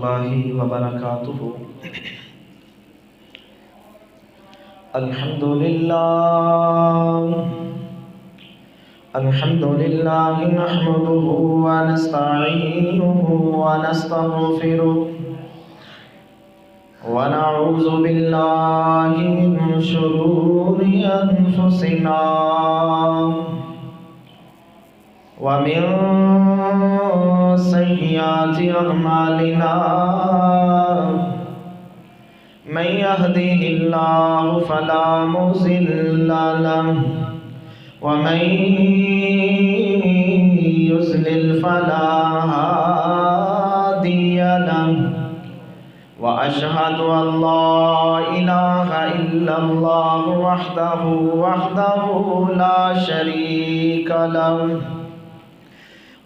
الله وبركاته. الحمد لله نحمده ونستعينه ونستغفره ونعوذ بالله من شرور أنفسنا ومن سيئات أعمالنا. من يهده الله فلا مضل له ومن يضلل فلا هادي له. وأشهد أن لا إله إلا الله وحده لا شريك له.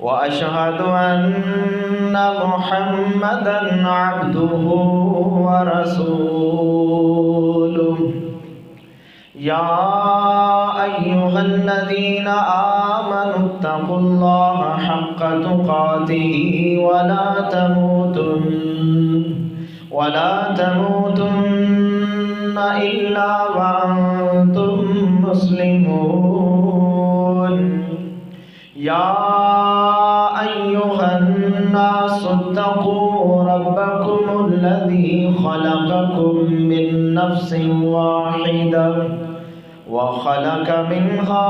وأشهد أن محمدًا عبده ورسوله. يا أيها الذين آمنوا اتقوا الله حق تقاته ولا تموتن إلا وأنتم مسلمون. يا أيها الناس اتقوا ربكم الذي خلقكم من نفس واحدة وخلق منها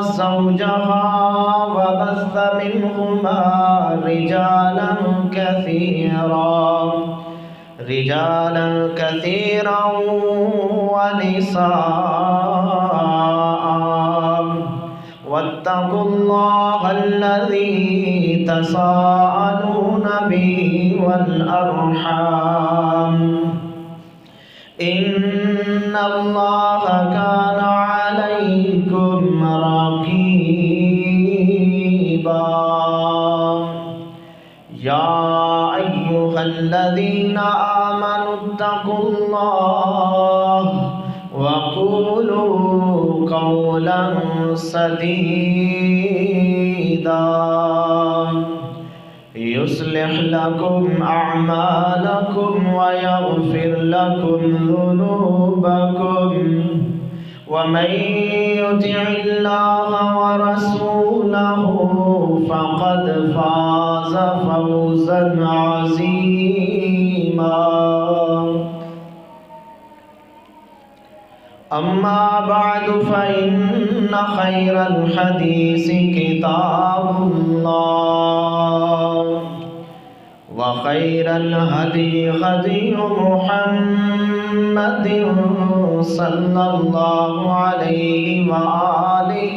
زوجها وبث منهما رجالا كثيرا ونساء. واتقوا الله الذي تساءلون به والأرحام إن الله كان عليكم رقيبا. يا أيها الذين آمنوا اتقوا الله وقولوا قولا سديدا يصلح لكم أعمالكم ويغفر لكم ذنوبكم. ومن يطع الله ورسوله فقد فاز فوزا عظيما. أما بعد فإن خير الحديث كتاب الله وخير الهدي هدي محمد صلى الله عليه وآله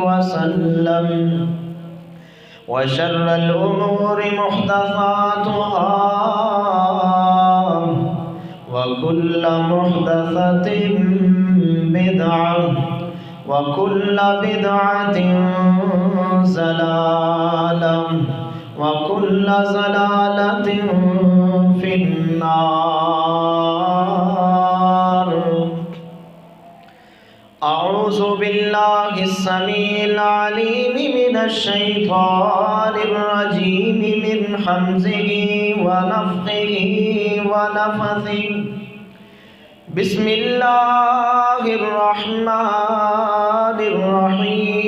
وسلم. وشر الأمور محدثاتها وكل محدثة بدعة وكل بدعة ضلالة وكل ضلالة في النار. أعوذ بالله السميع العليم من الشيطان الرجيم من حمزه ونفخه ونفثه. بسم الله الرحمن الرحيم.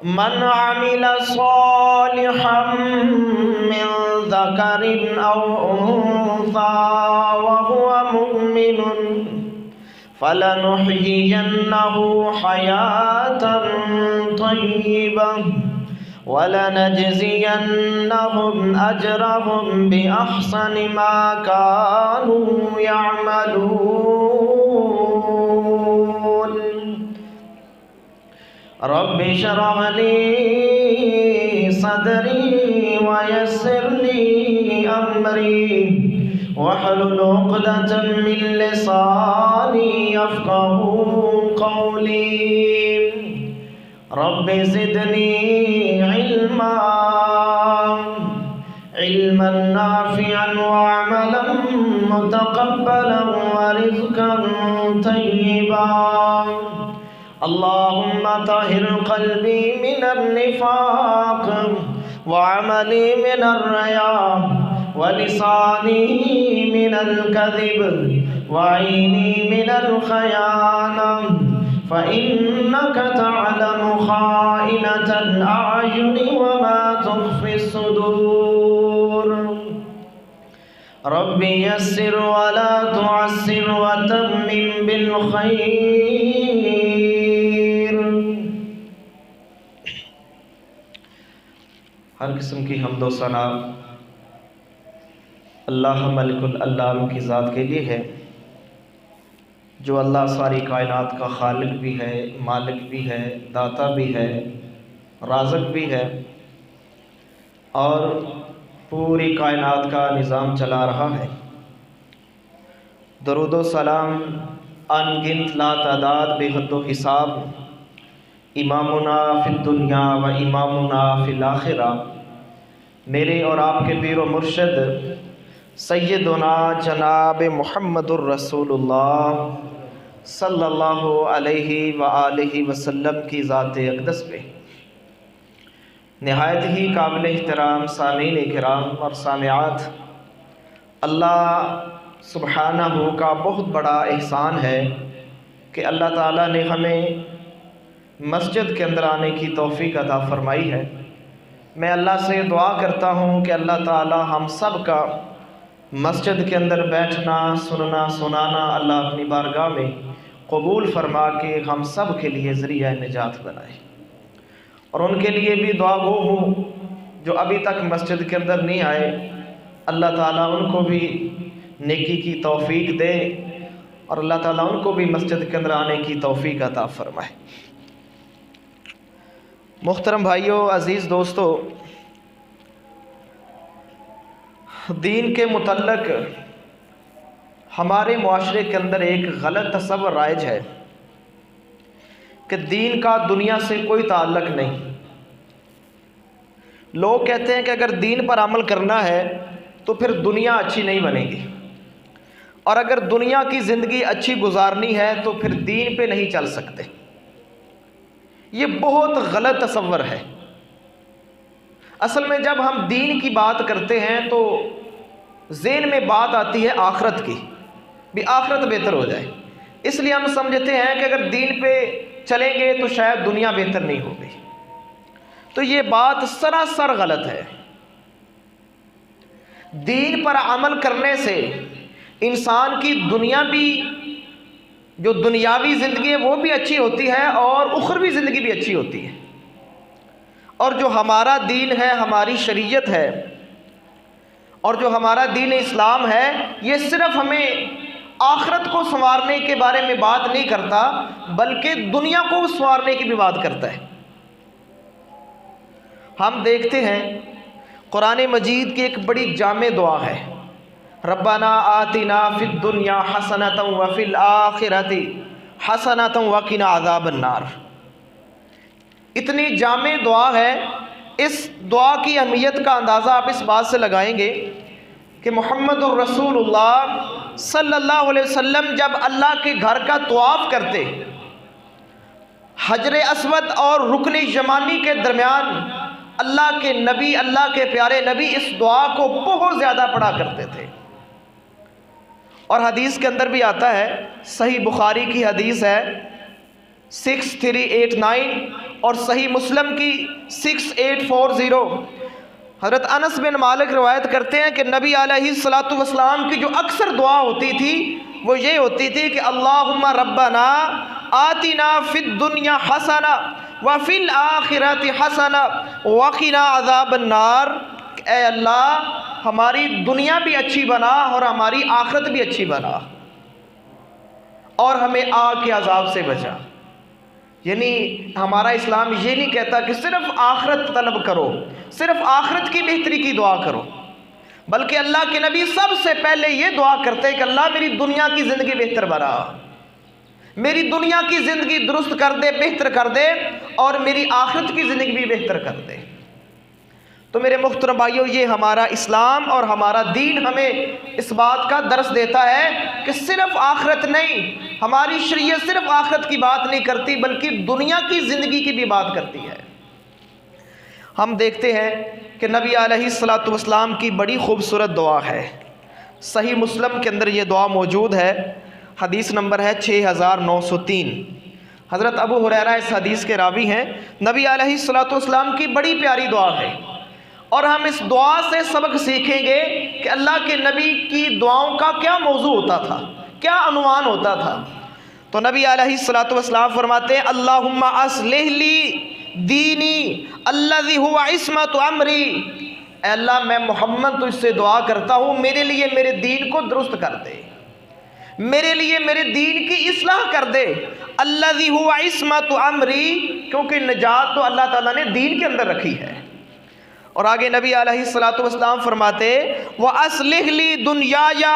من عمل صالحا من ذكر أو أنثى وهو مؤمن فلنحيينه حياة طيبة ولنجزينهم أجرهم بأحسن ما كانوا يعملون. رب اشرح لي صدري ويسر لي أمري واحلل عقدة من لساني يفقهوا قولي. رب زدني علما نافعا وعملا متقبلا ورزقا طيبا اللهم طهر قلبي من النفاق وعملي من الرياء ولساني من الكذب وعيني من الخيانة فإنك تعلم خائنة الأعين وما تخفي الصدور ربي يسر ولا تعسر وتمم بالخير۔ ہر قسم کی حمد و ثنا اللہ ملک العلام کی ذات کے لیے ہے، جو اللہ ساری کائنات کا خالق بھی ہے، مالک بھی ہے، داتا بھی ہے، رازق بھی ہے، اور پوری کائنات کا نظام چلا رہا ہے۔ درود و سلام ان گنت لا تعداد بے حد و حساب امامنا فی الدنیا و امامنا فی الآخرہ، میرے اور آپ کے پیر و مرشد سیدنا جناب محمد الرسول اللہ صلی اللہ علیہ وآلہ وسلم کی ذات اقدس پہ۔ نہایت ہی قابل احترام سامعین کرام اور سامعات، اللہ سبحانہ کا بہت بڑا احسان ہے کہ اللہ تعالیٰ نے ہمیں مسجد کے اندر آنے کی توفیق عطا فرمائی ہے۔ میں اللہ سے دعا کرتا ہوں کہ اللہ تعالیٰ ہم سب کا مسجد کے اندر بیٹھنا، سننا، سنانا اللہ اپنی بارگاہ میں قبول فرما کے ہم سب کے لیے ذریعہ نجات بنائے، اور ان کے لیے بھی دعا گو ہوں جو ابھی تک مسجد کے اندر نہیں آئے، اللہ تعالیٰ ان کو بھی نیکی کی توفیق دے، اور اللہ تعالیٰ ان کو بھی مسجد کے اندر آنے کی توفیق عطا فرمائے۔ محترم بھائیوں، عزیز دوستو، دین کے متعلق ہمارے معاشرے کے اندر ایک غلط تصور رائج ہے کہ دین کا دنیا سے کوئی تعلق نہیں۔ لوگ کہتے ہیں کہ اگر دین پر عمل کرنا ہے تو پھر دنیا اچھی نہیں بنے گی، اور اگر دنیا کی زندگی اچھی گزارنی ہے تو پھر دین پہ نہیں چل سکتے۔ یہ بہت غلط تصور ہے۔ اصل میں جب ہم دین کی بات کرتے ہیں تو ذہن میں بات آتی ہے آخرت کی، بھی آخرت بہتر ہو جائے، اس لیے ہم سمجھتے ہیں کہ اگر دین پہ چلیں گے تو شاید دنیا بہتر نہیں ہوگی۔ تو یہ بات سراسر غلط ہے۔ دین پر عمل کرنے سے انسان کی دنیا بھی، جو دنیاوی زندگی ہے وہ بھی اچھی ہوتی ہے، اور اخروی زندگی بھی اچھی ہوتی ہے۔ اور جو ہمارا دین ہے، ہماری شریعت ہے، اور جو ہمارا دین اسلام ہے، یہ صرف ہمیں آخرت کو سنوارنے کے بارے میں بات نہیں کرتا، بلکہ دنیا کو سنوارنے کی بھی بات کرتا ہے۔ ہم دیکھتے ہیں قرآن مجید کی ایک بڑی جامع دعا ہے، ربنا آتنا فی الدنیا حسنۃ وفی الآخرۃ حسنۃ وقنا عذاب النار۔ اتنی جامع دعا ہے، اس دعا کی اہمیت کا اندازہ آپ اس بات سے لگائیں گے کہ محمد الرسول اللہ صلی اللہ علیہ وسلم جب اللہ کے گھر کا طواف کرتے، حجر اسود اور رکن یمانی کے درمیان اللہ کے نبی، اللہ کے پیارے نبی اس دعا کو بہت زیادہ پڑھا کرتے تھے۔ اور حدیث کے اندر بھی آتا ہے، صحیح بخاری کی حدیث ہے 6389 اور صحیح مسلم کی 6840۔ حضرت انس بن مالک روایت کرتے ہیں کہ نبی علیہ الصلوۃ والسلام کی جو اکثر دعا ہوتی تھی وہ یہ ہوتی تھی کہ اللہم ربنا آتنا فی الدنیا حسنہ وفی الآخرۃ حسنہ وقنا عذاب النار، اے اللہ ہماری دنیا بھی اچھی بنا اور ہماری آخرت بھی اچھی بنا، اور ہمیں آگ کے عذاب سے بچا۔ یعنی ہمارا اسلام یہ نہیں کہتا کہ صرف آخرت طلب کرو، صرف آخرت کی بہتری کی دعا کرو، بلکہ اللہ کے نبی سب سے پہلے یہ دعا کرتے کہ اللہ میری دنیا کی زندگی بہتر بنا، میری دنیا کی زندگی درست کر دے، بہتر کر دے، اور میری آخرت کی زندگی بھی بہتر کر دے۔ تو میرے محترم بھائیوں، یہ ہمارا اسلام اور ہمارا دین ہمیں اس بات کا درس دیتا ہے کہ صرف آخرت نہیں، ہماری شریعت صرف آخرت کی بات نہیں کرتی بلکہ دنیا کی زندگی کی بھی بات کرتی ہے۔ ہم دیکھتے ہیں کہ نبی علیہ الصلوۃ والسلام کی بڑی خوبصورت دعا ہے، صحیح مسلم کے اندر یہ دعا موجود ہے، حدیث نمبر ہے 6903۔ حضرت ابو ہریرہ اس حدیث کے راوی ہیں۔ نبی علیہ الصلوۃ والسلام کی بڑی پیاری دعا ہے، اور ہم اس دعا سے سبق سیکھیں گے کہ اللہ کے نبی کی دعاؤں کا کیا موضوع ہوتا تھا، کیا عنوان ہوتا تھا۔ تو نبی علیہ الصلوۃ والسلام فرماتے ہیں اللہم اصلح لی دینی الذی هو عصمت امری، اے اللہ میں محمد تجھ سے دعا کرتا ہوں میرے لیے میرے دین کو درست کر دے، میرے لیے میرے دین کی اصلاح کر دے۔ الذی هو عصمت امری، کیونکہ نجات تو اللہ تعالیٰ نے دین کے اندر رکھی ہے۔ اور آگے نبی علیہ الصلوۃ والسلام فرماتے وَأَصْلِحْ لِي دُنْيَايَ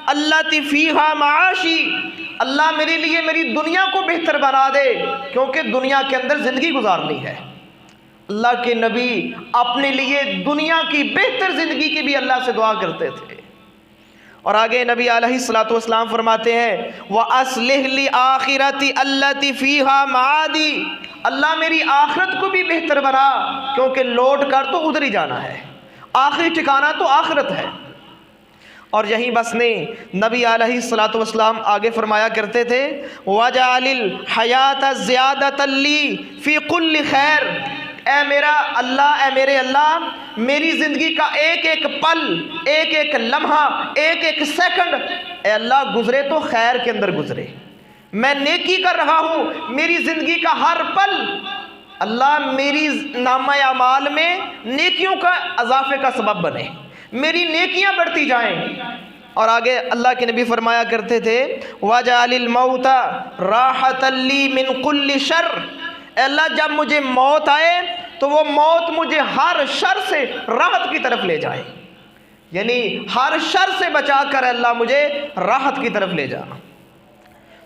الَّتِي فِيهَا مَعَاشِي، اللہ میرے لیے میری دنیا کو بہتر بنا دے، کیونکہ دنیا کے اندر زندگی گزارنی ہے۔ اللہ کے نبی اپنے لیے دنیا کی بہتر زندگی کی بھی اللہ سے دعا کرتے تھے۔ اور آگے نبی علیہ الصلوۃ والسلام فرماتے ہیں وَأَصْلِحْ لِي آخِرَتِي الَّتِي فِيهَا مَعَادِي، اللہ میری آخرت کو بھی بہتر بنا، کیونکہ لوٹ کر تو ادھر ہی جانا ہے، آخری ٹھکانہ تو آخرت ہے۔ اور یہیں بس نہیں، نبی علیہ الصلوۃ والسلام آگے فرمایا کرتے تھے وَجَعَلِ الْحَيَاةَ زِيَادَةً لِّي فِي كُلِّ خَيْرٍ، اے میرا اللہ، اے میرے اللہ، میری زندگی کا ایک ایک پل، ایک ایک لمحہ، ایک ایک سیکنڈ اے اللہ گزرے تو خیر کے اندر گزرے، میں نیکی کر رہا ہوں، میری زندگی کا ہر پل اللہ میری نامہ اعمال میں نیکیوں کا اضافے کا سبب بنے، میری نیکیاں بڑھتی جائیں۔ اور آگے اللہ کے نبی فرمایا کرتے تھے وَجَعَلِ الْمَوْتَ رَاحَةً لِّي مِنْ كُلِّ شَرٍ، اے اللہ جب مجھے موت آئے تو وہ موت مجھے ہر شر سے راحت کی طرف لے جائے، یعنی ہر شر سے بچا کر اللہ مجھے راحت کی طرف لے جانا۔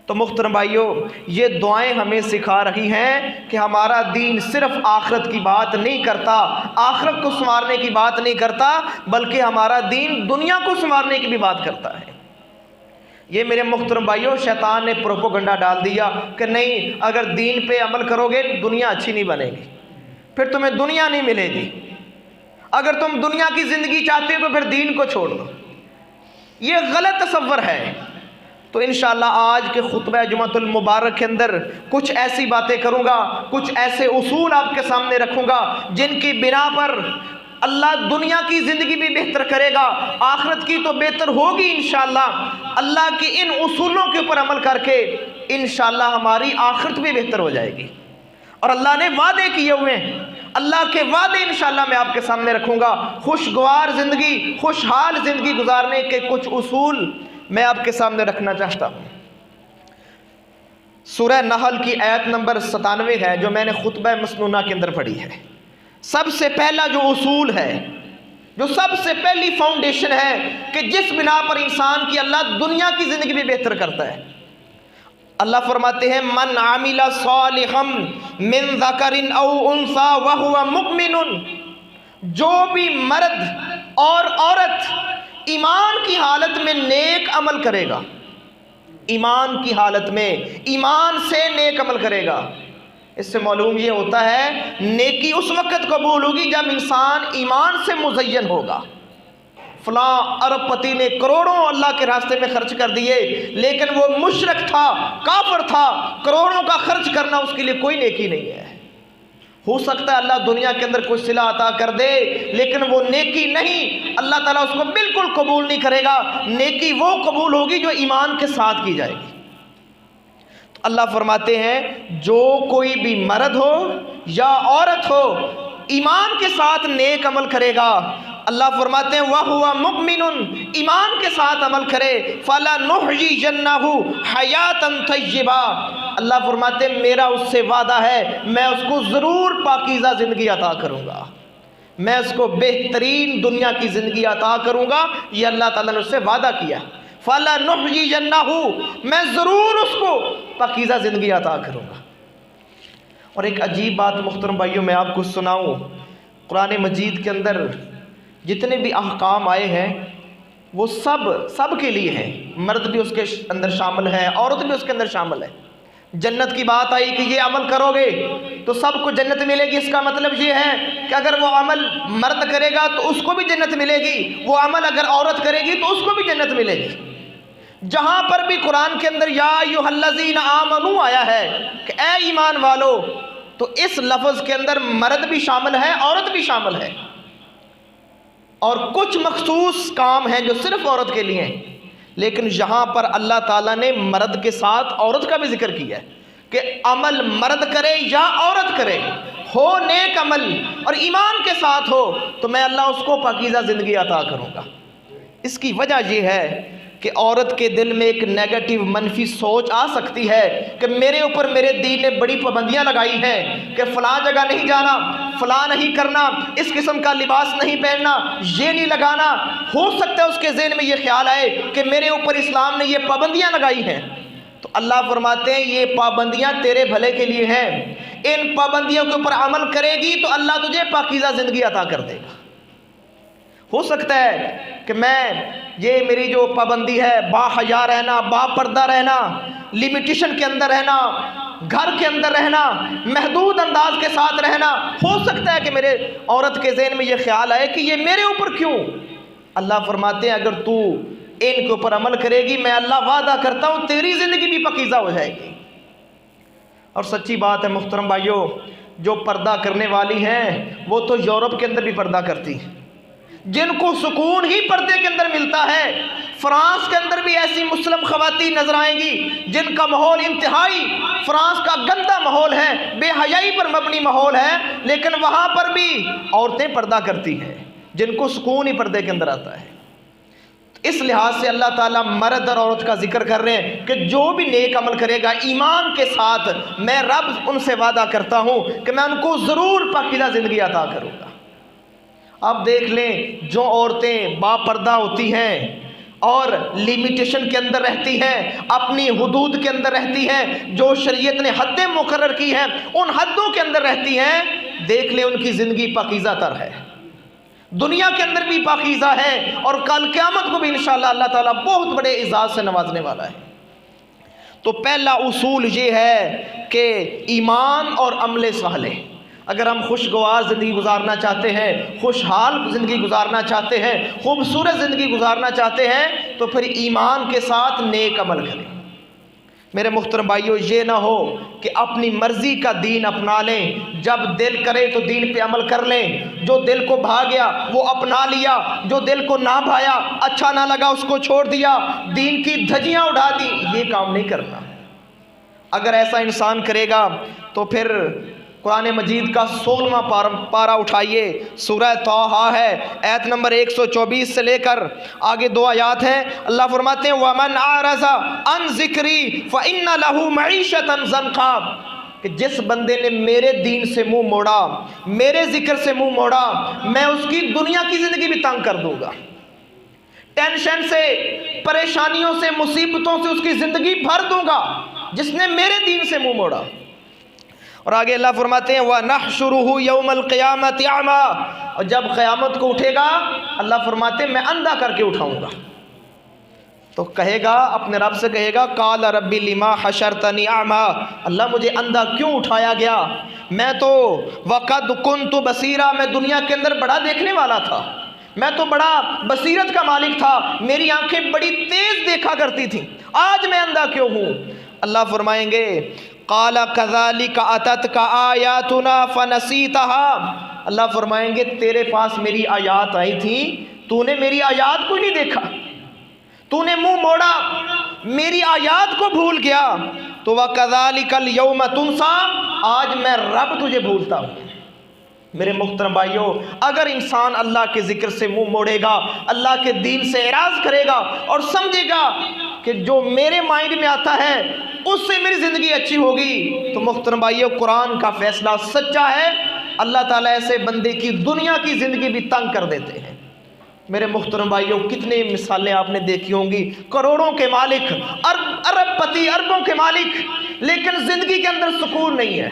تو محترم بھائیوں، یہ دعائیں ہمیں سکھا رہی ہیں کہ ہمارا دین صرف آخرت کی بات نہیں کرتا، آخرت کو سنوارنے کی بات نہیں کرتا، بلکہ ہمارا دین دنیا کو سنوارنے کی بھی بات کرتا ہے۔ یہ میرے محترم بھائیوں شیطان نے پروپوگنڈا ڈال دیا کہ نہیں، اگر دین پہ عمل کرو گے دنیا اچھی نہیں بنے گی، پھر تمہیں دنیا نہیں ملے گی، اگر تم دنیا کی زندگی چاہتے ہو تو پھر دین کو چھوڑ دو۔ یہ غلط تصور ہے۔ تو انشاءاللہ آج کے خطبہ جمعۃ المبارک کے اندر کچھ ایسی باتیں کروں گا، کچھ ایسے اصول آپ کے سامنے رکھوں گا جن کی بنا پر اللہ دنیا کی زندگی بھی بہتر کرے گا، آخرت کی تو بہتر ہوگی انشاءاللہ۔ اللہ کے ان اصولوں کے اوپر عمل کر کے انشاءاللہ ہماری آخرت بھی بہتر ہو جائے گی، اور اللہ نے وعدے کیے ہوئے ہیں، اللہ کے وعدے انشاءاللہ میں آپ کے سامنے رکھوں گا۔ خوشگوار زندگی، خوشحال زندگی گزارنے کے کچھ اصول میں آپ کے سامنے رکھنا چاہتا ہوں۔ سورہ نحل کی آیت نمبر 97 ہے جو میں نے خطبہ مسنونہ کے اندر پڑھی ہے۔ سب سے پہلا جو اصول ہے، جو سب سے پہلی فاؤنڈیشن ہے کہ جس بنا پر انسان کی اللہ دنیا کی زندگی بھی بہتر کرتا ہے، اللہ فرماتے ہیں من عمل صالحا من ذکر او انثى وهو مؤمن، جو بھی مرد اور عورت ایمان کی حالت میں نیک عمل کرے گا، ایمان کی حالت میں ایمان سے نیک عمل کرے گا۔ اس سے معلوم یہ ہوتا ہے نیکی اس وقت قبول ہوگی جب انسان ایمان سے مزین ہوگا۔ فلاں ارب پتی نے کروڑوں اللہ کے راستے میں خرچ کر دیے، لیکن وہ مشرک تھا، کافر تھا، کروڑوں کا خرچ کرنا اس کے لیے کوئی نیکی نہیں ہے۔ ہو سکتا ہے اللہ دنیا کے اندر کوئی صلہ عطا کر دے، لیکن وہ نیکی نہیں، اللہ تعالیٰ اس کو بالکل قبول نہیں کرے گا۔ نیکی وہ قبول ہوگی جو ایمان کے ساتھ کی جائے گی۔ تو اللہ فرماتے ہیں جو کوئی بھی مرد ہو یا عورت ہو ایمان کے ساتھ نیک عمل کرے گا، اللہ فرماتے ہیں وَهُوَ مُؤْمِنٌ، ایمان کے ساتھ عمل کرے، فَلَنُحْيِيَنَّهُ حَيَاةً طَيِّبَةً، اللہ فرماتے ہیں میرا اس سے وعدہ ہے میں اس کو ضرور پاکیزہ زندگی عطا کروں گا، میں اس کو بہترین دنیا کی زندگی عطا کروں گا۔ یہ اللہ تعالیٰ نے اس سے وعدہ کیا، فَلَنُحْيِيَنَّهُ، میں ضرور اس کو پاکیزہ زندگی عطا کروں گا۔ اور ایک عجیب بات محترم بھائیوں میں آپ کو سناؤں، قرآن مجید کے اندر جتنے بھی احکام آئے ہیں وہ سب کے لیے ہیں، مرد بھی اس کے اندر شامل ہے، عورت بھی اس کے اندر شامل ہے۔ جنت کی بات آئی کہ یہ عمل کرو گے تو سب کو جنت ملے گی، اس کا مطلب یہ ہے کہ اگر وہ عمل مرد کرے گا تو اس کو بھی جنت ملے گی، وہ عمل اگر عورت کرے گی تو اس کو بھی جنت ملے گی۔ جہاں پر بھی قرآن کے اندر یا ایھا الذین آمنو آیا ہے کہ اے ایمان والو، تو اس لفظ کے اندر مرد بھی شامل ہے، عورت بھی شامل ہے، اور کچھ مخصوص کام ہیں جو صرف عورت کے لیے ہیں، لیکن یہاں پر اللہ تعالیٰ نے مرد کے ساتھ عورت کا بھی ذکر کیا ہے کہ عمل مرد کرے یا عورت کرے، ہو نیک عمل اور ایمان کے ساتھ ہو تو میں اللہ اس کو پاکیزہ زندگی عطا کروں گا۔ اس کی وجہ یہ ہے کہ عورت کے دل میں ایک نیگیٹو منفی سوچ آ سکتی ہے کہ میرے اوپر میرے دین نے بڑی پابندیاں لگائی ہیں کہ فلاں جگہ نہیں جانا، فلاں نہیں کرنا، اس قسم کا لباس نہیں پہننا، یہ نہیں لگانا۔ ہو سکتا ہے اس کے ذہن میں یہ خیال آئے کہ میرے اوپر اسلام نے یہ پابندیاں لگائی ہیں، تو اللہ فرماتے ہیں یہ پابندیاں تیرے بھلے کے لیے ہیں، ان پابندیوں کے اوپر عمل کرے گی تو اللہ تجھے پاکیزہ زندگی عطا کر دے گا۔ ہو سکتا ہے کہ یہ میری جو پابندی ہے، با حیا رہنا، با پردہ رہنا، لیمیٹیشن کے اندر رہنا، گھر کے اندر رہنا، محدود انداز کے ساتھ رہنا، ہو سکتا ہے کہ میرے عورت کے ذہن میں یہ خیال آئے کہ یہ میرے اوپر کیوں؟ اللہ فرماتے ہیں اگر تو ان کے اوپر عمل کرے گی میں اللہ وعدہ کرتا ہوں تیری زندگی بھی پاکیزہ ہو جائے گی۔ اور سچی بات ہے محترم بھائیو، جو پردہ کرنے والی ہیں وہ تو یورپ کے اندر بھی پردہ کرتی ہیں، جن کو سکون ہی پردے کے اندر ملتا ہے۔ فرانس کے اندر بھی ایسی مسلم خواتین نظر آئیں گی جن کا ماحول انتہائی فرانس کا گندا ماحول ہے، بے حیائی پر مبنی ماحول ہے، لیکن وہاں پر بھی عورتیں پردہ کرتی ہیں جن کو سکون ہی پردے کے اندر آتا ہے۔ اس لحاظ سے اللہ تعالیٰ مرد اور عورت کا ذکر کر رہے ہیں کہ جو بھی نیک عمل کرے گا ایمان کے ساتھ، میں رب ان سے وعدہ کرتا ہوں کہ میں ان کو ضرور پاکیزہ زندگی عطا کروں گا۔ اب دیکھ لیں جو عورتیں با پردہ ہوتی ہیں اور لیمیٹیشن کے اندر رہتی ہیں، اپنی حدود کے اندر رہتی ہیں، جو شریعت نے حدیں مقرر کی ہیں ان حدوں کے اندر رہتی ہیں، دیکھ لیں ان کی زندگی پاکیزہ تر ہے، دنیا کے اندر بھی پاکیزہ ہے اور کل قیامت کو بھی انشاءاللہ اللہ تعالیٰ بہت بڑے اعزاز سے نوازنے والا ہے۔ تو پہلا اصول یہ ہے کہ ایمان اور عمل صالح، اگر ہم خوشگوار زندگی گزارنا چاہتے ہیں، خوشحال زندگی گزارنا چاہتے ہیں، خوبصورت زندگی گزارنا چاہتے ہیں تو پھر ایمان کے ساتھ نیک عمل کریں۔ میرے محترم بھائیو، یہ نہ ہو کہ اپنی مرضی کا دین اپنا لیں، جب دل کرے تو دین پہ عمل کر لیں، جو دل کو بھا گیا وہ اپنا لیا، جو دل کو نہ بھایا، اچھا نہ لگا اس کو چھوڑ دیا، دین کی دھجیاں اڑا دی، یہ کام نہیں کرنا۔ اگر ایسا انسان کرے گا تو پھر قرآن مجید کا 16واں پارہ اٹھائیے، سورہ طٰہٰ ہے، آیت نمبر 124 سے لے کر آگے 2 آیات ہیں۔ اللہ فرماتے ہیں وَمَنْ أَعْرَضَ عَنْ ذِكْرِي فَإِنَّ لَهُ مَعِيشَةً ضَنْكًا، کہ جس بندے نے میرے دین سے منہ موڑا، میرے ذکر سے منہ موڑا، میں اس کی دنیا کی زندگی بھی تنگ کر دوں گا، ٹینشن سے، پریشانیوں سے، مصیبتوں سے اس کی زندگی بھر دوں گا جس نے میرے دین سے منہ موڑا۔ اور آگے اللہ فرماتے ہیں وَنَحْشُرُهُ يَوْمَ الْقِيَامَةِ أَعْمَىٰ، اور جب قیامت کو اٹھے گا اللہ فرماتے ہیں میں اندھا کر کے اٹھاؤں گا، تو کہے گا اپنے رب سے کہے گا قَالَ رَبِّ لِمَا حَشَرْتَنِي أَعْمَىٰ، اللہ مجھے اندھا کیوں اٹھایا گیا، میں تو وَقَدْ كُنْتُ بَصِيرًا، میں دنیا کے اندر بڑا دیکھنے والا تھا، میں تو بڑا بصیرت کا مالک تھا، میری آنکھیں بڑی تیز دیکھا کرتی تھیں، آج میں اندھا کیوں ہوں؟ اللہ فرمائیں گے قَالَ كَذَلِكَ أَتَتْكَ آيَاتُنَا فَنَسِيتَهَا، اللہ فرمائیں گے تیرے پاس میری آیات آئی تھیں، تو نے میری آیات کو نہیں دیکھا، تو نے منہ موڑا، میری آیات کو بھول گیا، تو وَكَذَلِكَ الْيَوْمَ تُنْسَىٰ، آج میں رب تجھے بھولتا ہوں۔ میرے محترم بھائیو، اگر انسان اللہ کے ذکر سے منہ موڑے گا، اللہ کے دین سے اعراض کرے گا اور سمجھے گا کہ جو میرے مائنڈ میں آتا ہے اس سے میری زندگی اچھی ہوگی، تو محترم بھائیو قرآن کا فیصلہ سچا ہے، اللہ تعالیٰ ایسے بندے کی دنیا کی زندگی بھی تنگ کر دیتے ہیں۔ میرے محترم بھائیو کتنے مثالیں آپ نے دیکھی ہوں گی، کروڑوں کے مالک، ارب پتی، اربوں کے مالک، لیکن زندگی کے اندر سکون نہیں ہے،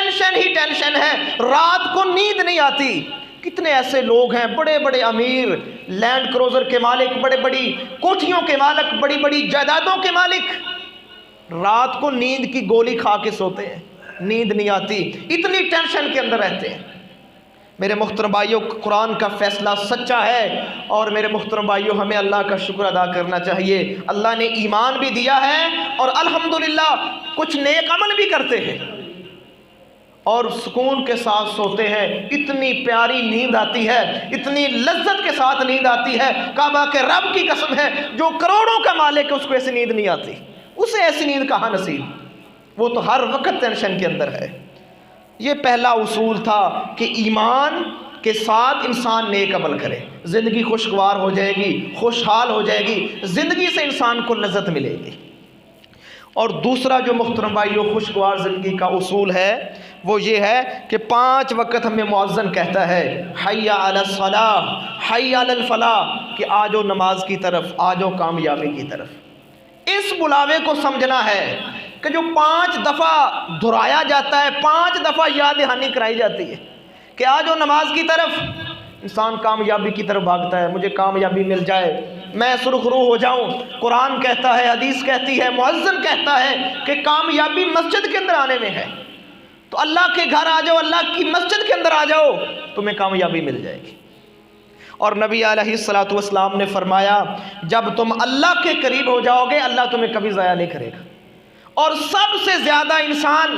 ٹینشن ہی ٹینشن ہے، رات کو نیند نہیں آتی۔ کتنے ایسے لوگ ہیں بڑے بڑے امیر، لینڈ کروزر کے مالک، بڑے بڑی کوٹھیوں کے مالک، بڑی بڑی جائیدادوں کے مالک، رات کو نیند کی گولی کھا کے سوتے ہیں، نیند نہیں آتی، اتنی ٹینشن کے اندر رہتے ہیں۔ میرے محترم بھائیوں، قرآن کا فیصلہ سچا ہے، اور میرے محترم بھائیوں ہمیں اللہ کا شکر ادا کرنا چاہیے۔ اللہ نے ایمان بھی دیا ہے اور الحمدللہ کچھ نیک عمل بھی کرتے ہیں اور سکون کے ساتھ سوتے ہیں۔ اتنی پیاری نیند آتی ہے، اتنی لذت کے ساتھ نیند آتی ہے، کعبہ کے رب کی قسم ہے جو کروڑوں کا مالک ہے اس کو ایسی نیند نہیں آتی، اسے ایسی نیند کہاں نصیب، وہ تو ہر وقت ٹینشن کے اندر ہے۔ یہ پہلا اصول تھا کہ ایمان کے ساتھ انسان نیک عمل کرے، زندگی خوشگوار ہو جائے گی، خوشحال ہو جائے گی، زندگی سے انسان کو لذت ملے گی۔ اور دوسرا جو محترم بھائیوں خوشگوار زندگی کا اصول ہے وہ یہ ہے کہ 5 وقت ہمیں مؤذن کہتا ہے حی علی الصلاۃ حی علی الفلاح، کہ آجو نماز کی طرف، آجو کامیابی کی طرف۔ اس بلاوے کو سمجھنا ہے کہ جو 5 دفعہ دہرایا جاتا ہے، 5 دفعہ یاد دہانی کرائی جاتی ہے کہ آجو نماز کی طرف، انسان کامیابی کی طرف بھاگتا ہے، مجھے کامیابی مل جائے، میں سرخرو ہو جاؤں۔ قرآن کہتا ہے، حدیث کہتی ہے، مؤذن کہتا ہے کہ کامیابی مسجد کے اندر آنے میں ہے، تو اللہ کے گھر آ جاؤ، اللہ کی مسجد کے اندر آ جاؤ، تمہیں کامیابی مل جائے گی۔ اور نبی علیہ الصلوۃ والسلام نے فرمایا جب تم اللہ کے قریب ہو جاؤ گے اللہ تمہیں کبھی ضائع نہیں کرے گا۔ اور سب سے زیادہ انسان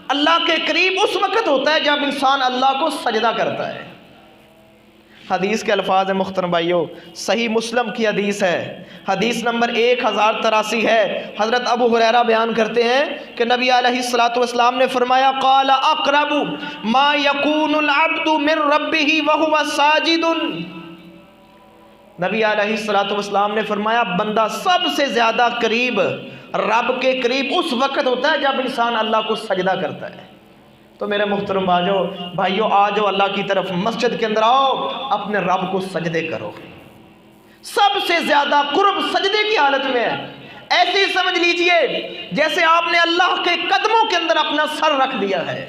اللہ کے قریب اس وقت ہوتا ہے جب انسان اللہ کو سجدہ کرتا ہے۔ حدیث کے الفاظ ہیں محترم بھائیوں، صحیح مسلم کی حدیث ہے، حدیث نمبر 1083 ہے۔ حضرت ابو ہریرہ بیان کرتے ہیں کہ نبی علیہ الصلوۃ والسلام نے فرمایا قال اقرب ما یکون العبد من ربہ وہو ساجد، نبی علیہ الصلوۃ والسلام نے فرمایا بندہ سب سے زیادہ قریب، رب کے قریب اس وقت ہوتا ہے جب انسان اللہ کو سجدہ کرتا ہے۔ تو میرے محترم بھائیوں آجو اللہ کی طرف، مسجد کے اندر آؤ، اپنے رب کو سجدے کرو۔ سب سے زیادہ قرب سجدے کی حالت میں ہے، ایسے ہی سمجھ لیجئے جیسے آپ نے اللہ کے قدموں کے اندر اپنا سر رکھ دیا ہے۔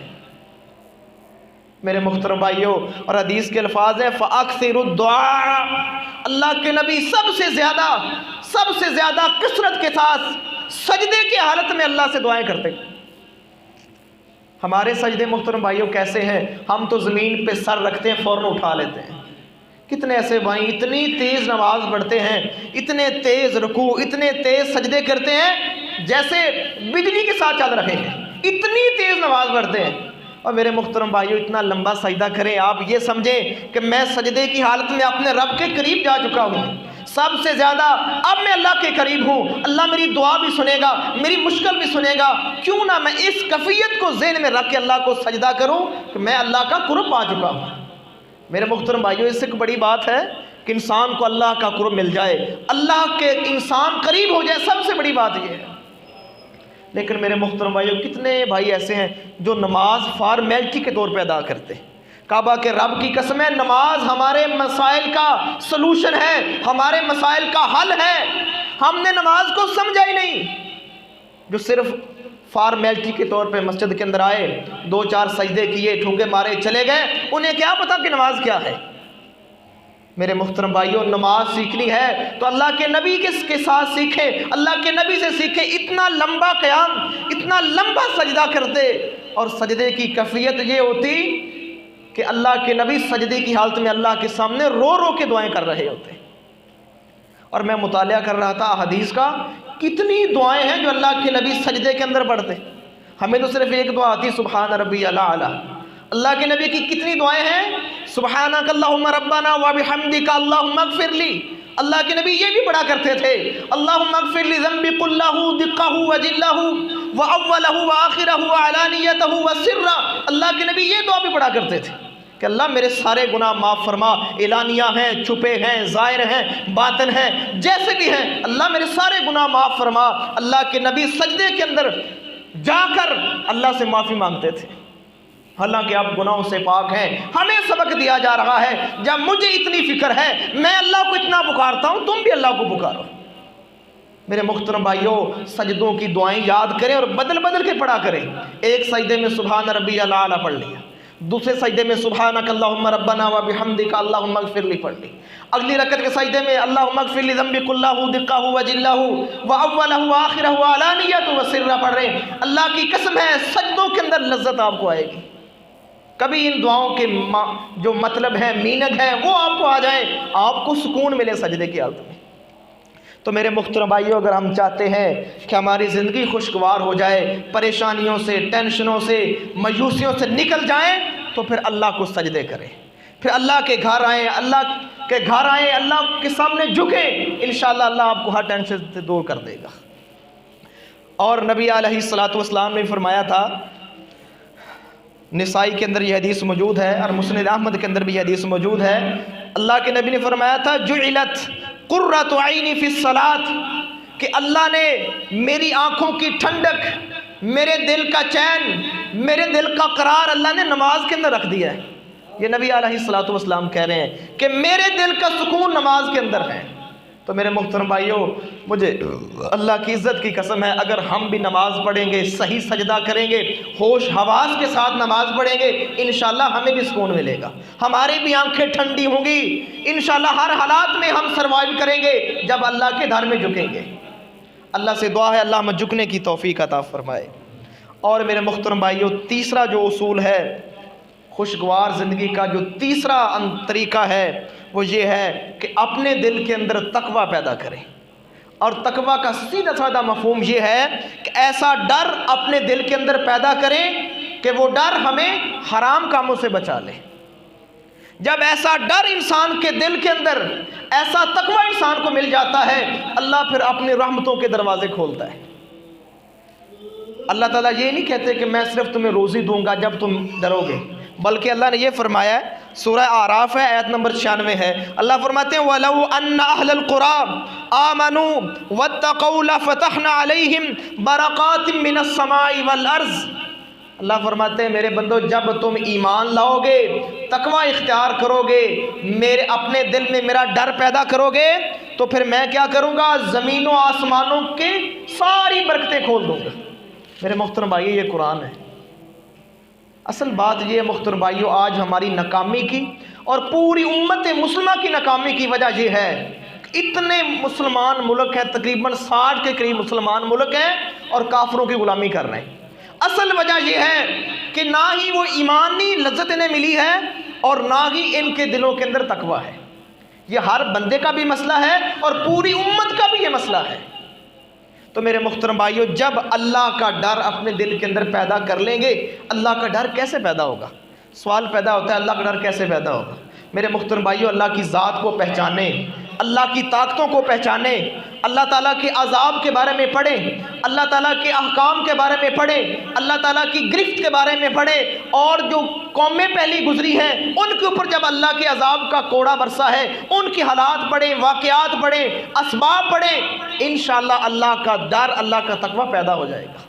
میرے محترم بھائیوں، اور حدیث کے الفاظ ہیں فَأَكْثِرُ الدُّعَاء، اللہ کے نبی سب سے زیادہ کثرت کے ساتھ سجدے کی حالت میں اللہ سے دعائیں کرتے۔ ہمارے سجدے محترم بھائیوں کیسے ہیں؟ ہم تو زمین پہ سر رکھتے ہیں فوراً اٹھا لیتے ہیں۔ کتنے ایسے بھائی اتنی تیز نماز پڑھتے ہیں، اتنے تیز رکوع، اتنے تیز سجدے کرتے ہیں جیسے بجلی کے ساتھ چل رہے ہیں، اتنی تیز نماز پڑھتے ہیں۔ اور میرے محترم بھائیوں اتنا لمبا سجدہ کریں، آپ یہ سمجھیں کہ میں سجدے کی حالت میں اپنے رب کے قریب جا چکا ہوں، سب سے زیادہ اب میں اللہ کے قریب ہوں، اللہ میری دعا بھی سنے گا، میری مشکل بھی سنے گا، کیوں نہ میں اس کیفیت کو ذہن میں رکھ کے اللہ کو سجدہ کروں کہ میں اللہ کا قرب پا چکا ہوں۔ میرے محترم بھائیوں اس سے ایک بڑی بات ہے کہ انسان کو اللہ کا قرب مل جائے، اللہ کے انسان قریب ہو جائے، سب سے بڑی بات یہ ہے۔ لیکن میرے محترم بھائیوں کتنے بھائی ایسے ہیں جو نماز فارمیلٹی کے طور پہ ادا کرتے ہیں۔ کعبہ کے رب کی قسم ہے نماز ہمارے مسائل کا سلوشن ہے، ہمارے مسائل کا حل ہے۔ ہم نے نماز کو سمجھا ہی نہیں، جو صرف فارمیلٹی کے طور پہ مسجد کے اندر آئے، 2-4 سجدے کیے، ٹھونگے مارے، چلے گئے، انہیں کیا پتا کہ نماز کیا ہے۔ میرے محترم بھائیوں نماز سیکھنی ہے تو اللہ کے نبی کے ساتھ سیکھیں، اللہ کے نبی سے سیکھیں۔ اتنا لمبا قیام، اتنا لمبا سجدہ کرتے، اور سجدے کی کیفیت یہ ہوتی کہ اللہ کے نبی سجدے کی حالت میں اللہ کے سامنے رو رو کے دعائیں کر رہے ہوتے۔ اور میں مطالعہ کر رہا تھا حدیث کا، کتنی دعائیں ہیں جو اللہ کے نبی سجدے کے اندر پڑھتے۔ ہمیں تو صرف ایک دعا آتی سبحان ربی الاعلی، اللہ کے نبی کی کتنی دعائیں ہیں، سبحانک اللہم ربنا وبحمدک اللہم اغفر لی۔ اللہ کے نبی یہ بھی پڑھا کرتے تھے اللہم اغفر لی ذنبی کلہ دقہ وجلہ واولہ وآخرہ وعلانیتہ وسرہ۔ اللہ کے نبی یہ دعا بھی پڑھا کرتے تھے کہ اللہ میرے سارے گناہ معاف فرما، اعلانیہ ہیں، چھپے ہیں، ظاہر ہیں، باطن ہیں، جیسے بھی ہیں، اللہ میرے سارے گناہ معاف فرما۔ اللہ کے نبی سجدے کے اندر جا کر اللہ سے معافی مانگتے تھے، حالانکہ آپ گناہوں سے پاک ہیں۔ ہمیں سبق دیا جا رہا ہے جب مجھے اتنی فکر ہے، میں اللہ کو اتنا پکارتا ہوں، تم بھی اللہ کو پکارو۔ میرے محترم بھائیوں سجدوں کی دعائیں یاد کریں اور بدل بدل کے پڑھا کریں. ایک سجدے میں سبحان ربی الاعلیٰ پڑھ لیا, دوسرے سجدے میں سبحانک اللہم ربنا و بحمدک اللہم اغفر لی پڑھ لی, اگلی رکعت کے سجدے میں اللہم اغفر لی ذنبی کلہ دقہ و جلہ و اولہ و آخرہ و علانیۃ و سرہ پڑھ رہے ہیں. اللہ کی قسم ہے سجدوں کے اندر لذت آپ کو آئے گی. کبھی ان دعاؤں کے جو مطلب ہیں, میننگ ہیں, وہ آپ کو آ جائیں, آپ کو سکون ملے سجدے کی حالت میں. تو میرے محترم بھائیوں اگر ہم چاہتے ہیں کہ ہماری زندگی خوشگوار ہو جائے, پریشانیوں سے, ٹینشنوں سے, مایوسیوں سے نکل جائیں, تو پھر اللہ کو سجدے کریں, پھر اللہ کے گھر آئیں, اللہ کے سامنے جھکیں. انشاءاللہ اللہ آپ کو ہر ٹینشن سے دور کر دے گا. اور نبی علیہ الصلوۃ والسلام نے فرمایا تھا, نسائی کے اندر یہ حدیث موجود ہے اور مسند احمد کے اندر بھی یہ حدیث موجود ہے, اللہ کے نبی نے فرمایا تھا جعلت قرۃ عینی فی الصلاۃ, کہ اللہ نے میری آنکھوں کی ٹھنڈک, میرے دل کا چین, میرے دل کا قرار اللہ نے نماز کے اندر رکھ دیا ہے. یہ نبی علیہ الصلوۃ والسلام کہہ رہے ہیں کہ میرے دل کا سکون نماز کے اندر ہے. تو میرے محترم بھائیوں مجھے اللہ کی عزت کی قسم ہے, اگر ہم بھی نماز پڑھیں گے, صحیح سجدہ کریں گے, ہوش حواس کے ساتھ نماز پڑھیں گے, انشاءاللہ ہمیں بھی سکون ملے گا, ہماری بھی آنکھیں ٹھنڈی ہوں گی. انشاءاللہ ہر حالات میں ہم سروائیو کریں گے جب اللہ کے در میں جھکیں گے. اللہ سے دعا ہے اللہ ہمیں جھکنے کی توفیق عطا فرمائے. اور میرے محترم بھائیوں تیسرا جو اصول ہے خوشگوار زندگی کا, جو تیسرا طریقہ ہے وہ یہ ہے کہ اپنے دل کے اندر تقوی پیدا کریں. اور تقوی کا سیدھا سادہ مفہوم یہ ہے کہ ایسا ڈر اپنے دل کے اندر پیدا کریں کہ وہ ڈر ہمیں حرام کاموں سے بچا لے. جب ایسا ڈر انسان کے دل کے اندر, ایسا تقوی انسان کو مل جاتا ہے, اللہ پھر اپنی رحمتوں کے دروازے کھولتا ہے. اللہ تعالیٰ یہ نہیں کہتے کہ میں صرف تمہیں روزی دوں گا جب تم ڈرو گے, بلکہ اللہ نے یہ فرمایا ہے, سورہ اعراف ہے آیت نمبر 96 ہے, اللہ فرماتے ہیں وَلَوْ أَنَّ أَهْلَ الْقُرَىٰ آمَنُوا وَاتَّقَوْا لَفَتَحْنَا عَلَيْهِمْ بَرَكَاتٍ مِّنَ السَّمَاءِ وَالْأَرْضِ. اللہ فرماتے ہیں میرے بندو جب تم ایمان لاؤ گے, تقوی اختیار کرو گے, میرے اپنے دل میں میرا ڈر پیدا کرو گے, تو پھر میں کیا کروں گا, زمین و آسمانوں کی ساری برکتیں کھول دوں گا. میرے محترم بھائی یہ قرآن ہے. اصل بات یہ ہے محترم بھائیو, آج ہماری ناکامی کی اور پوری امت مسلمہ کی ناکامی کی وجہ یہ ہے, اتنے مسلمان ملک ہیں, تقریباً 60 کے قریب مسلمان ملک ہیں اور کافروں کی غلامی کر رہے ہیں. اصل وجہ یہ ہے کہ نہ ہی وہ ایمانی لذت انہیں ملی ہے اور نہ ہی ان کے دلوں کے اندر تقوی ہے. یہ ہر بندے کا بھی مسئلہ ہے اور پوری امت کا بھی یہ مسئلہ ہے. تو میرے محترم بھائیو جب اللہ کا ڈر اپنے دل کے اندر پیدا کر لیں گے, اللہ کا ڈر کیسے پیدا ہوگا؟ سوال پیدا ہوتا ہے اللہ کا ڈر کیسے پیدا ہوگا؟ میرے محترم بھائیو اللہ کی ذات کو پہچانیں, اللہ کی طاقتوں کو پہچانیں, اللہ تعالیٰ کے عذاب کے بارے میں پڑھیں, اللہ تعالیٰ کے احکام کے بارے میں پڑھیں, اللہ تعالیٰ کی گرفت کے بارے میں پڑھیں, اور جو قومیں پہلی گزری ہیں ان کے اوپر جب اللہ کے عذاب کا کوڑا برسا ہے ان کی حالات پڑھیں, واقعات پڑھیں, اسباب پڑھیں, انشاءاللہ اللہ کا ڈر, اللہ کا تقوی پیدا ہو جائے گا.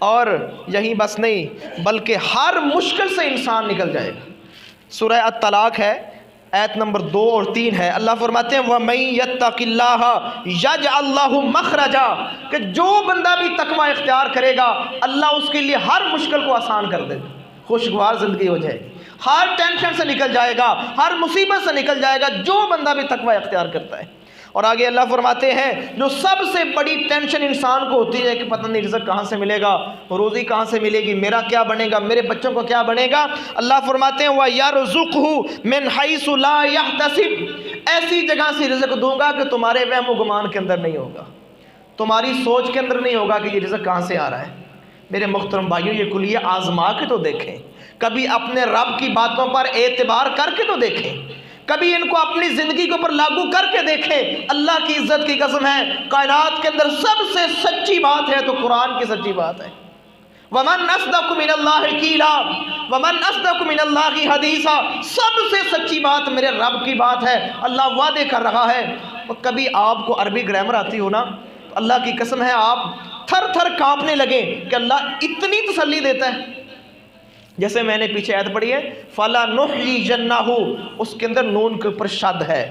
اور یہی بس نہیں بلکہ ہر مشکل سے انسان نکل جائے گا. سورہ الطلاق ہے آیت نمبر 2 اور 3 ہے, اللہ فرماتے ہیں وَمَن يَتَّقِ اللَّهَ يَجْعَلْ لَهُ مَخْرَجًا, کہ جو بندہ بھی تقوی اختیار کرے گا اللہ اس کے لیے ہر مشکل کو آسان کر دے گا, خوشگوار زندگی ہو جائے گی, ہر ٹینشن سے نکل جائے گا, ہر مصیبت سے نکل جائے گا جو بندہ بھی تقوی اختیار کرتا ہے. اور آگے اللہ فرماتے ہیں جو سب سے بڑی ٹینشن انسان کو ہوتی ہے کہ پتہ نہیں رزق کہاں سے ملے گا, روزی کہاں سے ملے گی, میرا کیا بنے گا, میرے بچوں کو کیا بنے گا, اللہ فرماتے ہیں وَيَرْزُقْهُ مِنْ حَيْثُ لَا يَحْتَسِبْ, ایسی جگہ سے رزق دوں گا کہ تمہارے وہم و گمان کے اندر نہیں ہوگا, تمہاری سوچ کے اندر نہیں ہوگا کہ یہ رزق کہاں سے آ رہا ہے. میرے محترم بھائیوں یہ کلیہ آزما کے تو دیکھیں, کبھی اپنے رب کی باتوں پر اعتبار کر کے تو دیکھیں, کبھی ان کو اپنی زندگی کے اوپر لاگو کر کے دیکھیں. اللہ کی عزت کی قسم ہے کائنات کے اندر سب سے سچی بات ہے تو قرآن کی سچی بات ہے. وَمَنْ أَصْدَقُ مِنَ اللَّهِ قِيلًا وَمَنْ أَصْدَقُ مِنَ اللَّهِ حَدِيثًا, سب سے سچی بات میرے رب کی بات ہے. اللہ وعدے کر رہا ہے. اور کبھی آپ کو عربی گرامر آتی ہو نا, تو اللہ کی قسم ہے آپ تھر تھر کانپنے لگیں کہ اللہ اتنی تسلی دیتا ہے. جیسے میں نے پیچھے آیت پڑھی ہے فَلَنُحْيِيَنَّهُ, اس کے اندر نون کے اوپر شد ہے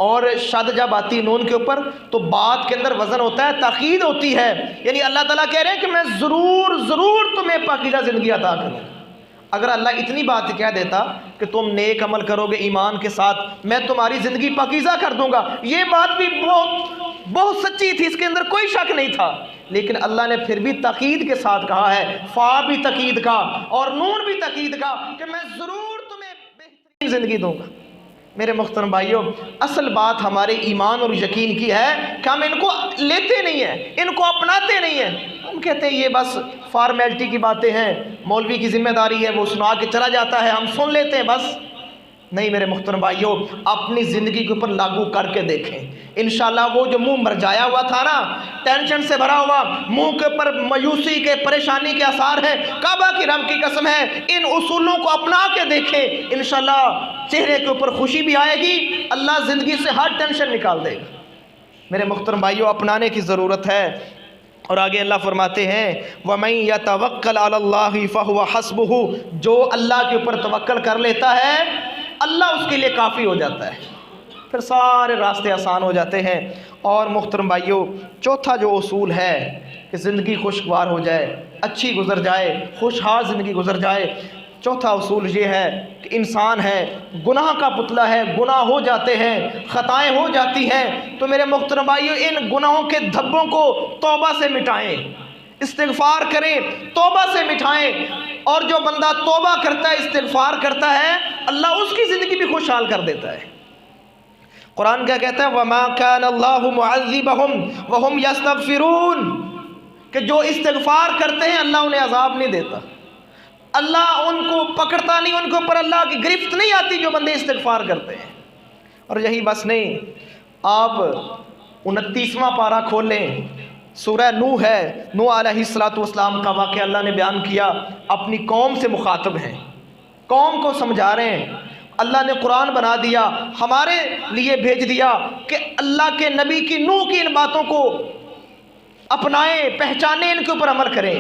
اور شد جب آتی نون کے اوپر تو بات کے اندر وزن ہوتا ہے، تاکید ہوتی ہے، یعنی اللہ تعالیٰ کہہ رہے ہیں کہ میں ضرور ضرور تمہیں پاکیزہ زندگی عطا کروں۔ اگر اللہ اتنی بات کہہ دیتا کہ تم نیک عمل کرو گے ایمان کے ساتھ، میں تمہاری زندگی پاکیزہ کر دوں گا، یہ بات بھی بہت سچی تھی، اس کے اندر کوئی شک نہیں تھا، لیکن اللہ نے پھر بھی تاکید کے ساتھ کہا ہے، فا بھی تاکید کا اور نون بھی تاکید کا، کہ میں ضرور تمہیں بہترین زندگی دوں گا۔ میرے محترم بھائیوں، اصل بات ہمارے ایمان اور یقین کی ہے کہ ہم ان کو لیتے نہیں ہیں، ان کو اپناتے نہیں ہیں۔ ہم کہتے ہیں یہ بس فارمیلٹی کی باتیں ہیں، مولوی کی ذمہ داری ہے، وہ سنا کے چلا جاتا ہے، ہم سن لیتے ہیں بس۔ نہیں میرے محترم بھائیوں، اپنی زندگی کے اوپر لاگو کر کے دیکھیں، انشاءاللہ وہ جو منہ مرجایا ہوا تھا نا، ٹینشن سے بھرا ہوا، منہ کے اوپر مایوسی کے پریشانی کے آثار ہیں، کعبہ کی رب کی قسم ہے ان اصولوں کو اپنا کے دیکھیں، انشاءاللہ چہرے کے اوپر خوشی بھی آئے گی، اللہ زندگی سے ہر ٹینشن نکال دے گا۔ میرے محترم بھائیوں، اپنانے کی ضرورت ہے۔ اور آگے اللہ فرماتے ہیں وَمَن يَتَوَكَّلْ عَلَى اللَّهِ فَهُوَ حَسْبُهُ، جو اللہ کے اوپر توکل کر لیتا ہے اللہ اس کے لیے کافی ہو جاتا ہے، پھر سارے راستے آسان ہو جاتے ہیں۔ اور محترم بھائیوں، چوتھا جو اصول ہے کہ زندگی خوشگوار ہو جائے، اچھی گزر جائے، خوشحال زندگی گزر جائے، چوتھا اصول یہ ہے کہ انسان ہے، گناہ کا پتلا ہے، گناہ ہو جاتے ہیں، خطائیں ہو جاتی ہیں، تو میرے محترم بھائیوں ان گناہوں کے دھبوں کو توبہ سے مٹائیں، استغفار کریں، توبہ سے مٹائیں۔ اور جو بندہ توبہ کرتا ہے، استغفار کرتا ہے، اللہ اس کی زندگی بھی خوشحال کر دیتا ہے۔ قرآن کیا کہتا ہے وَمَا كَانَ اللَّهُ مُعَذِّبَهُمْ وَهُمْ يَسْتَغْفِرُونَ، کہ جو استغفار کرتے ہیں اللہ انہیں عذاب نہیں دیتا، اللہ ان کو پکڑتا نہیں، ان کے اوپر اللہ کی گرفت نہیں آتی جو بندے استغفار کرتے ہیں۔ اور یہی بس نہیں، آپ 29واں پارہ کھول لیں، سورہ نوح ہے، نوح علیہ السلام کا واقعہ اللہ نے بیان کیا، اپنی قوم سے مخاطب ہیں، قوم کو سمجھا رہے ہیں، اللہ نے قرآن بنا دیا، ہمارے لیے بھیج دیا کہ اللہ کے نبی کی نوح کی ان باتوں کو اپنائیں، پہچانیں، ان کے اوپر عمل کریں۔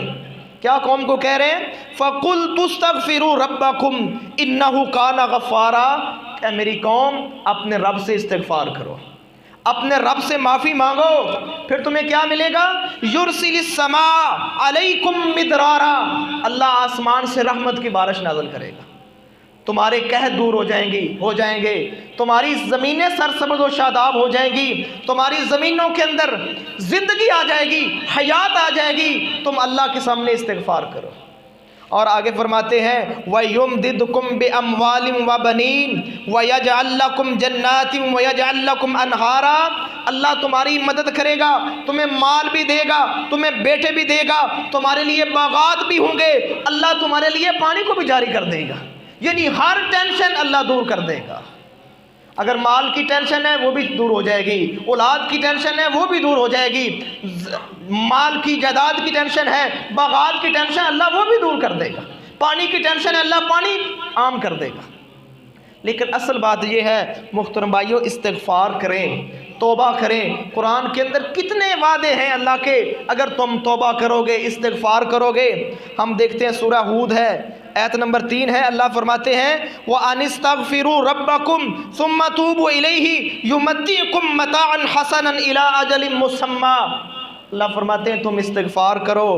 کیا قوم کو کہہ رہے ہیں فَقُلْتُ اسْتَغْفِرُوا رَبَّكُمْ إِنَّهُ كَانَ غَفَّارًا، کہ میری قوم اپنے رب سے استغفار کرو، اپنے رب سے معافی مانگو، پھر تمہیں کیا ملے گا یُرْسِلِ السَّمَاءَ عَلَيْكُمْ مِدْرَارًا، اللہ آسمان سے رحمت کی بارش نازل کرے گا، تمہارے قحط دور ہو جائیں گے، تمہاری زمینیں سرسبز و شاداب ہو جائیں گی، تمہاری زمینوں کے اندر زندگی آ جائے گی، حیات آ جائے گی، تم اللہ کے سامنے استغفار کرو۔ اور آگے فرماتے ہیں وَيُمْدِدْكُمْ بِأَمْوَالٍ وَبَنِينَ وَيَجْعَلْ لَكُمْ جَنَّاتٍ وَيَجْعَلْ لَكُمْ أَنْهَارًا، اللہ تمہاری مدد کرے گا، تمہیں مال بھی دے گا، تمہیں بیٹے بھی دے گا، تمہارے لیے باغات بھی ہوں گے، اللہ تمہارے لیے پانی کو بھی جاری کر دے گا، یعنی ہر ٹینشن اللہ دور کر دے گا۔ اگر مال کی ٹینشن ہے وہ بھی دور ہو جائے گی، اولاد کی ٹینشن ہے وہ بھی دور ہو جائے گی، مال کی جائیداد کی ٹینشن ہے، باغات کی ٹینشن اللہ وہ بھی دور کر دے گا، پانی کی ٹینشن ہے اللہ پانی عام کر دے گا۔ لیکن اصل بات یہ ہے محترم بھائیوں، استغفار کریں، توبہ کریں۔ قرآن کے اندر کتنے وعدے ہیں اللہ کے، اگر تم توبہ کرو گے، استغفار کرو گے۔ ہم دیکھتے ہیں سورہ ہود ہے، آیت نمبر 3 ہے، اللہ فرماتے ہیں وَأَنِ اسْتَغْفِرُوا رَبَّكُمْ ثُمَّ تُوبُوا إِلَيْهِ يُمَتِّعْكُمْ مَتَاعًا حَسَنًا إِلَىٰ أَجَلٍ مُّسَمًّى، اللہ فرماتے ہیں تم استغفار کرو،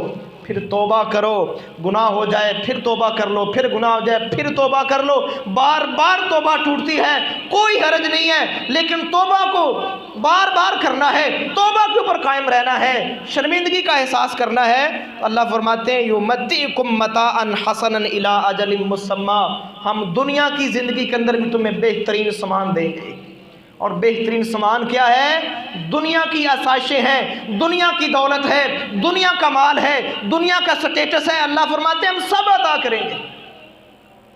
پھر توبہ کرو، گناہ ہو جائے پھر توبہ کر لو، پھر گناہ ہو جائے پھر توبہ کر لو، بار بار توبہ ٹوٹتی ہے، کوئی حرج نہیں ہے، لیکن توبہ کو بار بار کرنا ہے، توبہ کے اوپر قائم رہنا ہے، شرمندگی کا احساس کرنا ہے۔ اللہ فرماتے ہیں یُمَتِّعْكُمْ مَتَاعًا حَسَنًا إِلَىٰ أَجَلٍ مُّسَمًّى، ہم دنیا کی زندگی کے اندر بھی تمہیں بہترین سامان دیں گے۔ اور بہترین سامان کیا ہے؟ دنیا کی آسائشیں ہیں، دنیا کی دولت ہے، دنیا کا مال ہے، دنیا کا سٹیٹس ہے، اللہ فرماتے ہیں ہم سب عطا کریں گے۔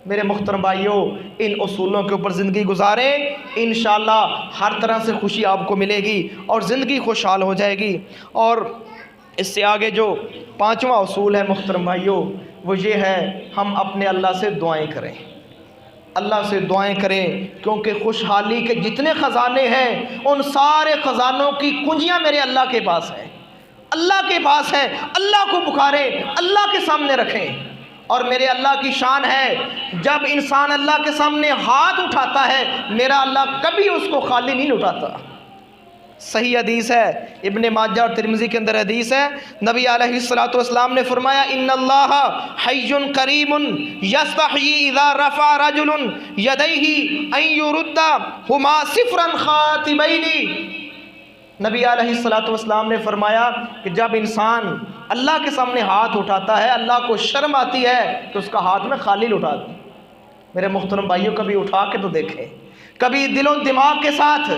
میرے محترم بھائیوں، ان اصولوں کے اوپر زندگی گزاریں، انشاءاللہ ہر طرح سے خوشی آپ کو ملے گی اور زندگی خوشحال ہو جائے گی۔ اور اس سے آگے جو 5واں اصول ہے محترم بھائیوں، وہ یہ ہے ہم اپنے اللہ سے دعائیں کریں، اللہ سے دعائیں کریں، کیونکہ خوشحالی کے جتنے خزانے ہیں ان سارے خزانوں کی کنجیاں میرے اللہ کے پاس ہیں، اللہ کے پاس ہیں، اللہ کو پکاریں، اللہ کے سامنے رکھیں۔ اور میرے اللہ کی شان ہے جب انسان اللہ کے سامنے ہاتھ اٹھاتا ہے میرا اللہ کبھی اس کو خالی نہیں اٹھاتا۔ صحیح حدیث ہے، ابن ماجہ اور ترمذی کے اندر حدیث ہے، نبی علیہ الصلوۃ والسلام نے فرمایا ان اللہ حی کریم یستحیی اذا رفع رجل یدیہ ان یردہما صفرا خاتمین۔ نبی علیہ الصلوۃ والسلام نے فرمایا کہ جب انسان اللہ کے سامنے ہاتھ اٹھاتا ہے اللہ کو شرم آتی ہے کہ اس کا ہاتھ میں خالی اٹھا دیں۔ میرے محترم بھائیوں کبھی اٹھا کے تو دیکھیں، کبھی دل و دماغ کے ساتھ،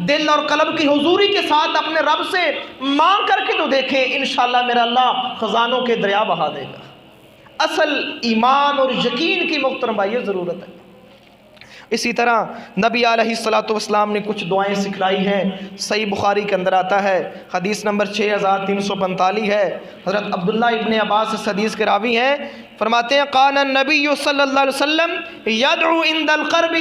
دل اور قلب کی حضوری کے ساتھ اپنے رب سے مانگ کر کے تو دیکھیں، انشاءاللہ میرا اللہ خزانوں کے دریا بہا دے گا۔ اصل ایمان اور یقین کی محترم بھائیوں ضرورت ہے۔ اسی طرح نبی علیہ الصلوۃ والسلام نے کچھ دعائیں سکھلائی ہیں، صحیح بخاری کے اندر آتا ہے، حدیث نمبر 6345 ہے، حضرت عبداللہ ابن عباس اس حدیث کے راوی ہیں، فرماتے ہیں قال النبی صلی اللہ علیہ وسلم یدعو عند القرب،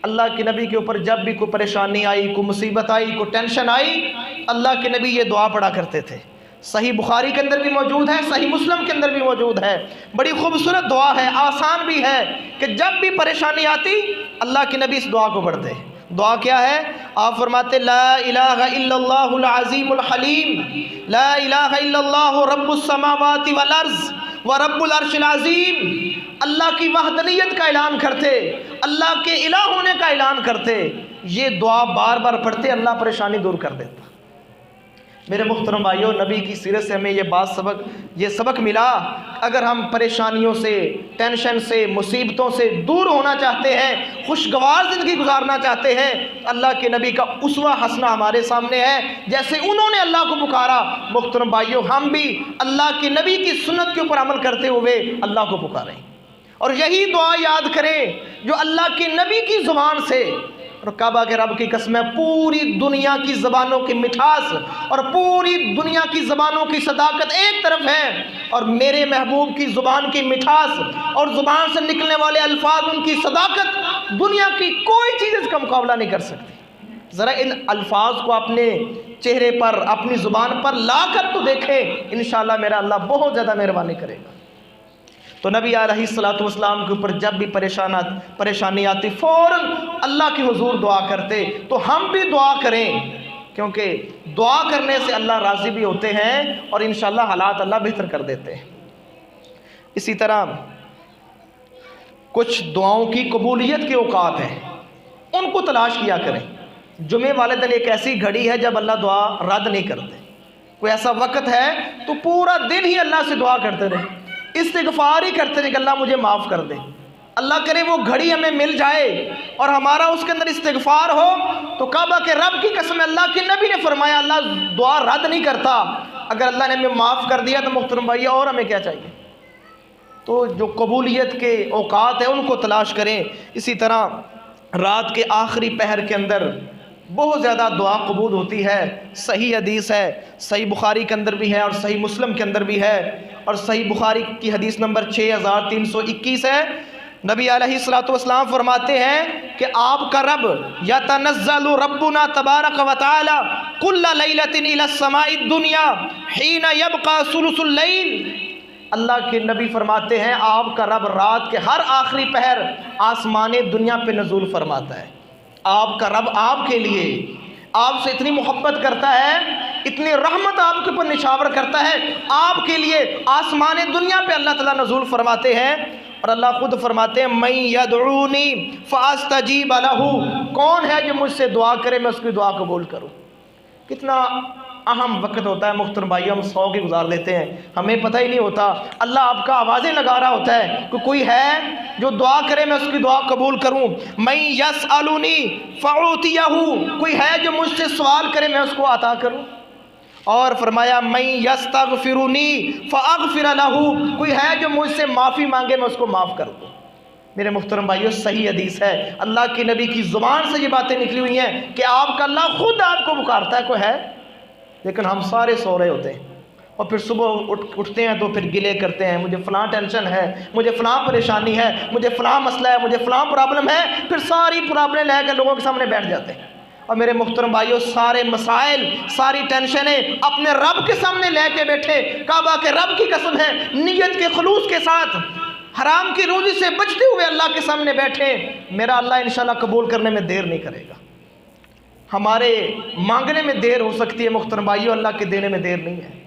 اللہ کے نبی کے اوپر جب بھی کوئی پریشانی آئی، کوئی مصیبت آئی، کوئی ٹینشن آئی، اللہ کے نبی یہ دعا پڑھا کرتے تھے۔ صحیح بخاری کے اندر بھی موجود ہے، صحیح مسلم کے اندر بھی موجود ہے، بڑی خوبصورت دعا ہے، آسان بھی ہے کہ جب بھی پریشانی آتی اللہ کے نبی اس دعا کو پڑھتے۔ دعا کیا ہے؟ آپ فرماتے لا الہ الا اللہ العظیم الحلیم، لا الہ الا اللہ رب السماوات والارض ورب العرش العظیم۔ اللہ کی وحدانیت کا اعلان کرتے، اللہ کے الہ ہونے کا اعلان کرتے، یہ دعا بار بار پڑھتے، اللہ پریشانی دور کر دیتا۔ میرے محترم بھائیوں نبی کی سیرت سے ہمیں یہ سبق ملا، اگر ہم پریشانیوں سے، ٹینشن سے، مصیبتوں سے دور ہونا چاہتے ہیں، خوشگوار زندگی گزارنا چاہتے ہیں، اللہ کے نبی کا اسوہ حسنہ ہمارے سامنے ہے، جیسے انہوں نے اللہ کو پکارا، محترم بھائیوں ہم بھی اللہ کے نبی کی سنت کے اوپر عمل کرتے ہوئے اللہ کو پکاریں اور یہی دعا یاد کریں جو اللہ کے نبی کی زبان سے، اور کعبہ کے رب کی قسم ہے پوری دنیا کی زبانوں کی مٹھاس اور پوری دنیا کی زبانوں کی صداقت ایک طرف ہے، اور میرے محبوب کی زبان کی مٹھاس اور زبان سے نکلنے والے الفاظ ان کی صداقت دنیا کی کوئی چیز اس کا مقابلہ نہیں کر سکتی۔ ذرا ان الفاظ کو اپنے چہرے پر، اپنی زبان پر لا کر تو دیکھیں، انشاءاللہ میرا اللہ بہت زیادہ مہربانی کرے گا۔ تو نبی علیہ الصلوۃ والسلام کے اوپر جب بھی پریشانی آتی فوراً اللہ کے حضور دعا کرتے، تو ہم بھی دعا کریں، کیونکہ دعا کرنے سے اللہ راضی بھی ہوتے ہیں اور انشاءاللہ حالات اللہ بہتر کر دیتے ہیں۔ اسی طرح کچھ دعاؤں کی قبولیت کے اوقات ہیں، ان کو تلاش کیا کریں۔ جمعے والے دن ایک ایسی گھڑی ہے جب اللہ دعا رد نہیں کرتے، کوئی ایسا وقت ہے تو پورا دن ہی اللہ سے دعا کرتے رہیں، استغفار ہی کرتے رہیں کہ اللہ مجھے معاف کر دے۔ اللہ کرے وہ گھڑی ہمیں مل جائے اور ہمارا اس کے اندر استغفار ہو تو کعبہ کے رب کی قسم اللہ کے نبی نے فرمایا اللہ دعا رد نہیں کرتا۔ اگر اللہ نے ہمیں معاف کر دیا تو محترم بھائی اور ہمیں کیا چاہیے؟ تو جو قبولیت کے اوقات ہیں ان کو تلاش کریں۔ اسی طرح رات کے آخری پہر کے اندر بہت زیادہ دعا قبول ہوتی ہے، صحیح حدیث ہے، صحیح بخاری کے اندر بھی ہے اور صحیح مسلم کے اندر بھی ہے، اور صحیح بخاری کی حدیث نمبر 6321 ہے۔ نبی علیہ الصلوۃ والسلام فرماتے ہیں کہ آپ کا رب یتنزل ربنا تبارک و تعالی کل لیلۃ الی السماء الدنیا حین یبقى ثلث اللیل۔ اللہ کے نبی فرماتے ہیں آپ کا رب رات کے ہر آخری پہر آسمان دنیا پہ نزول فرماتا ہے۔ آپ کا رب آپ کے لیے، آپ سے اتنی محبت کرتا ہے، اتنی رحمت آپ کے اوپر نشاور کرتا ہے، آپ کے لیے آسمان دنیا پہ اللہ تعالیٰ نزول فرماتے ہیں، اور اللہ خود فرماتے ہیں من یدعونی فاستجیب لہ، کون ہے جو مجھ سے دعا کرے میں اس کی دعا قبول کروں۔ کتنا اہم وقت ہوتا ہے محترم بھائی، ہم 100 کی گزار لیتے ہیں، ہمیں پتہ ہی نہیں ہوتا، اللہ آپ کا آوازیں لگا رہا ہوتا ہے کہ کوئی ہے جو دعا کرے میں اس کی دعا قبول کروں۔ من یسألنی فأعطیہ، کوئی ہے جو مجھ سے سوال کرے میں اس کو عطا کروں۔ اور فرمایا من یستغفرنی فاغفر لہ، کوئی ہے جو مجھ سے معافی مانگے میں اس کو معاف کر دوں۔ میرے محترم بھائیو صحیح حدیث ہے، اللہ کی نبی کی زبان سے یہ باتیں نکلی ہوئی ہیں کہ آپ کا اللہ خود آپ کو پکارتا ہے، کوئی ہے، لیکن ہم سارے سو رہے ہوتے ہیں اور پھر صبح اٹھتے ہیں تو پھر گلے کرتے ہیں، مجھے فلاں ٹینشن ہے، مجھے فلاں پریشانی ہے، مجھے فلاں مسئلہ ہے، مجھے فلاں پرابلم ہے، پھر ساری پرابلم لے کر لوگوں کے سامنے بیٹھ جاتے ہیں اور میرے محترم بھائیوں سارے مسائل ساری ٹینشنیں اپنے رب کے سامنے لے کے بیٹھے، کعبہ کے رب کی قسم ہے نیت کے خلوص کے ساتھ حرام کی روزی سے بچتے ہوئے اللہ کے سامنے بیٹھے، میرا اللہ انشاءاللہ قبول کرنے میں دیر نہیں کرے گا۔ ہمارے مانگنے میں دیر ہو سکتی ہے محترم بھائیوں، اللہ کے دینے میں دیر نہیں ہے۔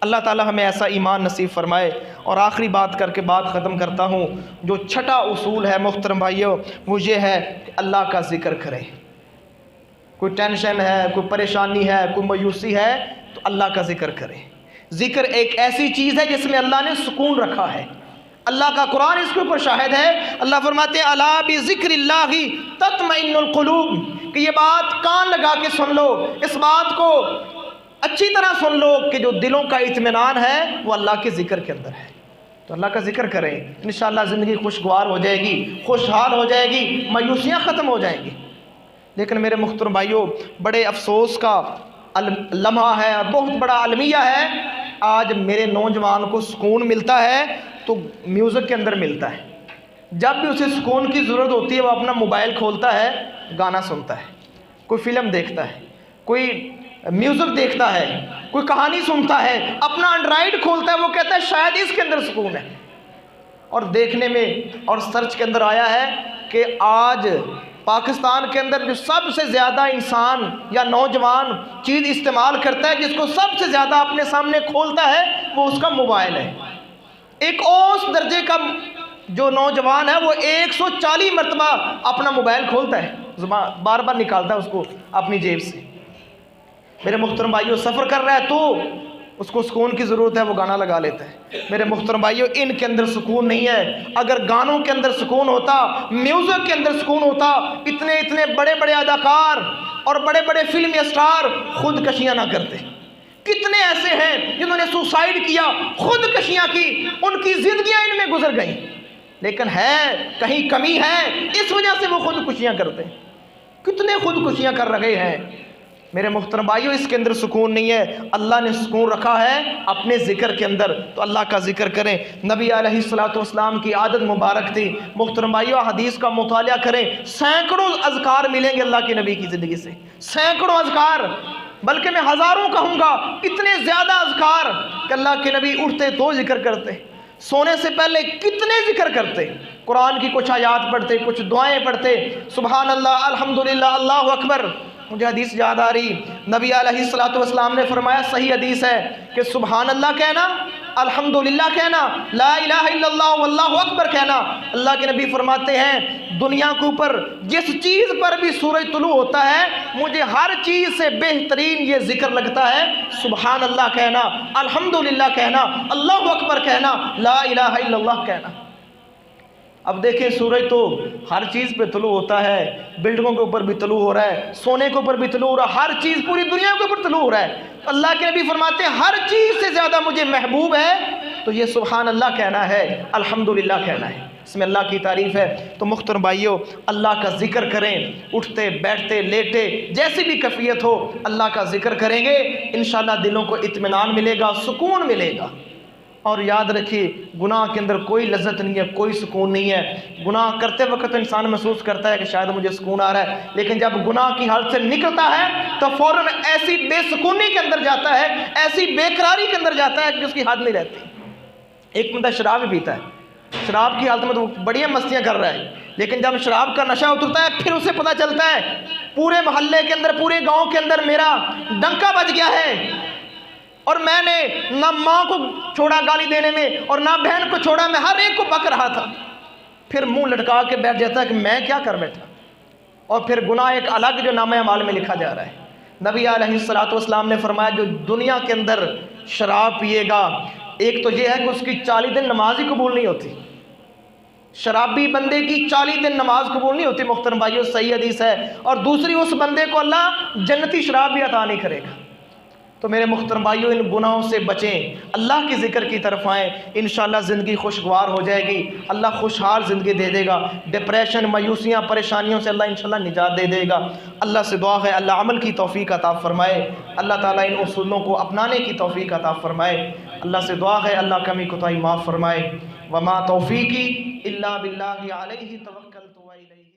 اللہ تعالی ہمیں ایسا ایمان نصیب فرمائے۔ اور آخری بات کر کے بات ختم کرتا ہوں، جو چھٹا اصول ہے محترم بھائیوں وہ یہ ہے کہ اللہ کا ذکر کریں۔ کوئی ٹینشن ہے، کوئی پریشانی ہے، کوئی مایوسی ہے تو اللہ کا ذکر کریں۔ ذکر ایک ایسی چیز ہے جس میں اللہ نے سکون رکھا ہے، اللہ کا قرآن اس کے اوپر شاہد ہے۔ اللہ فرماتے ہیں الا بذکر اللہ تطمئن القلوب، کہ یہ بات کان لگا کے سن لو، اس بات کو اچھی طرح سن لو کہ جو دلوں کا اطمینان ہے وہ اللہ کے ذکر کے اندر ہے۔ تو اللہ کا ذکر کریں، انشاءاللہ زندگی خوشگوار ہو جائے گی، خوشحال ہو جائے گی، مایوسیاں ختم ہو جائیں گی۔ لیکن میرے محترم بھائیوں بڑے افسوس کا لمحہ ہے اور بہت بڑا المیہ ہے، آج میرے نوجوان کو سکون ملتا ہے تو میوزک کے اندر ملتا ہے۔ جب بھی اسے سکون کی ضرورت ہوتی ہے وہ اپنا موبائل کھولتا ہے، گانا سنتا ہے، کوئی فلم دیکھتا ہے، کوئی میوزک دیکھتا ہے، کوئی کہانی سنتا ہے، اپنا اینڈرائیڈ کھولتا ہے، وہ کہتا ہے شاید اس کے اندر سکون ہے۔ اور دیکھنے میں اور سرچ کے اندر آیا ہے کہ آج پاکستان کے اندر جو سب سے زیادہ انسان یا نوجوان چیز استعمال کرتا ہے، جس کو سب سے زیادہ اپنے سامنے کھولتا ہے، وہ اس کا موبائل ہے۔ ایک اوس درجے کا جو نوجوان ہے وہ 140 مرتبہ اپنا موبائل کھولتا ہے، بار بار نکالتا ہے اس کو اپنی جیب سے۔ میرے محترم بھائیوں سفر کر رہا ہے تو اس کو سکون کی ضرورت ہے، وہ گانا لگا لیتا ہے۔ میرے محترم بھائیوں ان کے اندر سکون نہیں ہے۔ اگر گانوں کے اندر سکون ہوتا، میوزک کے اندر سکون ہوتا، اتنے بڑے بڑے اداکار اور بڑے بڑے فلمی اسٹار خودکشیاں نہ کرتے۔ کتنے ایسے ہیں جنہوں نے سوسائڈ کیا، خودکشیاں کی، ان کی زندگیاں ان میں گزر گئیں، لیکن ہے کہیں کمی ہے، اس وجہ سے وہ خودکشیاں کرتے ہیں۔ کتنے خودکشیاں کر رہے ہیں۔ میرے محترم بھائیوں اس کے اندر سکون نہیں ہے۔ اللہ نے سکون رکھا ہے اپنے ذکر کے اندر، تو اللہ کا ذکر کریں۔ نبی علیہ الصلوۃ والسلام کی عادت مبارک تھی۔ محترم بھائیوں حدیث کا مطالعہ کریں، سینکڑوں اذکار ملیں گے اللہ کے نبی کی زندگی سے، سینکڑوں اذکار، بلکہ میں ہزاروں کہوں گا، اتنے زیادہ اذکار کہ اللہ کے نبی اٹھتے تو ذکر کرتے، سونے سے پہلے کتنے ذکر کرتے، قرآن کی کچھ آیات پڑھتے، کچھ دعائیں پڑھتے، سبحان اللہ، الحمدللہ، اللہ اکبر۔ مجھے حدیث یاد آ رہی، نبی علیہ الصلوۃ والسلام نے فرمایا، صحیح حدیث ہے کہ سبحان اللہ کہنا، الحمدللہ کہنا، لا الہ الا اللہ واللہ اکبر کہنا۔ اللہ کے نبی فرماتے ہیں دنیا کے اوپر جس چیز پر بھی سورج طلوع ہوتا ہے مجھے ہر چیز سے بہترین یہ ذکر لگتا ہے سبحان اللہ کہنا، الحمدللہ کہنا، اللہ اکبر کہنا، لا الہ الا اللہ کہنا۔ اب دیکھیں سورج تو ہر چیز پہ طلوع ہوتا ہے، بلڈنگوں کے اوپر بھی طلوع ہو رہا ہے، سونے کے اوپر بھی طلوع ہو رہا ہے، ہر چیز پوری دنیا کے اوپر طلوع ہو رہا ہے۔ اللہ کے نبی فرماتے ہیں ہر چیز سے زیادہ مجھے محبوب ہے تو یہ سبحان اللہ کہنا ہے، الحمدللہ کہنا ہے، اس میں اللہ کی تعریف ہے۔ تو محترم بھائیوں اللہ کا ذکر کریں، اٹھتے بیٹھتے لیٹے جیسی بھی کیفیت ہو اللہ کا ذکر کریں گے، انشاءاللہ دلوں کو اطمینان ملے گا، سکون ملے گا۔ اور یاد رکھیے گناہ کے اندر کوئی لذت نہیں ہے، کوئی سکون نہیں ہے۔ گناہ کرتے وقت انسان محسوس کرتا ہے کہ شاید مجھے سکون آ رہا ہے، لیکن جب گناہ کی حالت سے نکلتا ہے تو فوراً ایسی بے سکونی کے اندر جاتا ہے، ایسی بے قراری کے اندر جاتا ہے کہ اس کی حد نہیں رہتی۔ ایک بندہ شراب بھی پیتا ہے، شراب کی حالت میں تو بڑی مستیاں کر رہا ہے، لیکن جب شراب کا نشہ اترتا ہے پھر اسے پتہ چلتا ہے پورے محلے کے اندر، پورے گاؤں کے اندر میرا ڈنکا بج گیا ہے، اور میں نے نہ ماں کو چھوڑا گالی دینے میں اور نہ بہن کو چھوڑا، میں ہر ایک کو بک رہا تھا۔ پھر منہ لٹکا کے بیٹھ جاتا ہے کہ میں کیا کر بیٹھا، اور پھر گناہ ایک الگ جو نامہ اعمال میں لکھا جا رہا ہے۔ نبی علیہ الصلوۃ والسلام نے فرمایا جو دنیا کے اندر شراب پیے گا، ایک تو یہ ہے کہ اس کی 40 دن نماز ہی قبول نہیں ہوتی، شرابی بندے کی 40 دن نماز قبول نہیں ہوتی محترم بھائیوں، صحیح حدیث ہے، اور دوسری اس بندے کو اللہ جنتی شراب بھی عطا نہیں کرے گا۔ تو میرے محترم بھائیوں ان گناہوں سے بچیں، اللہ کے ذکر کی طرف آئیں، انشاءاللہ زندگی خوشگوار ہو جائے گی، اللہ خوشحال زندگی دے دے گا، ڈپریشن، مایوسیاں، پریشانیوں سے اللہ انشاءاللہ نجات دے دے گا۔ اللہ سے دعا ہے اللہ عمل کی توفیق عطا فرمائے، اللہ تعالیٰ ان اصولوں کو اپنانے کی توفیق عطا فرمائے۔ اللہ سے دعا ہے اللہ کمی کوتاہی معاف فرمائے۔ وما توفیقی الا باللہ علیہ توکلت و الیہ